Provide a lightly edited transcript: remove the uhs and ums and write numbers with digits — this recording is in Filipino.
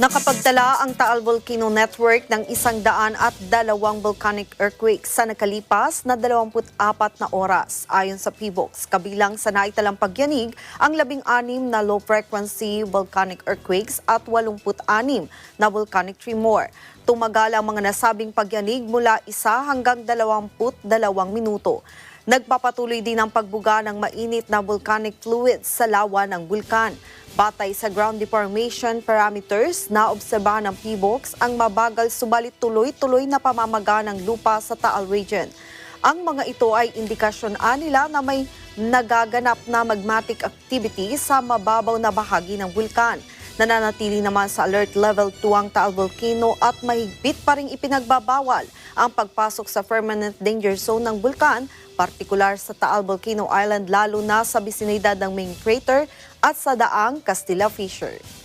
Nakapagtala ang Taal Volcano Network ng 102 volcanic earthquakes sa nakalipas na 24 na oras. Ayon sa PBOX, kabilang sa naitalang pagyanig ang 16 na low-frequency volcanic earthquakes at 86 na volcanic tremor. Tumagal ang mga nasabing pagyanig mula 1 hanggang 22 minuto. Nagpapatuloy din ang pagbuga ng mainit na volcanic fluids sa lawa ng bulkan. Batay sa ground deformation parameters, naobserbahan ng PBOX ang mabagal subalit tuloy-tuloy na pamamaga ng lupa sa Taal region. Ang mga ito ay indikasyon nila na may nagaganap na magmatic activity sa mababaw na bahagi ng bulkan. Nananatili naman sa alert level 2 ang Taal Volcano at mahigpit pa ring ipinagbabawal ang pagpasok sa permanent danger zone ng bulkan, partikular sa Taal Volcano Island lalo na sa bisinidad ng main crater at sa daang Castilla Fissure.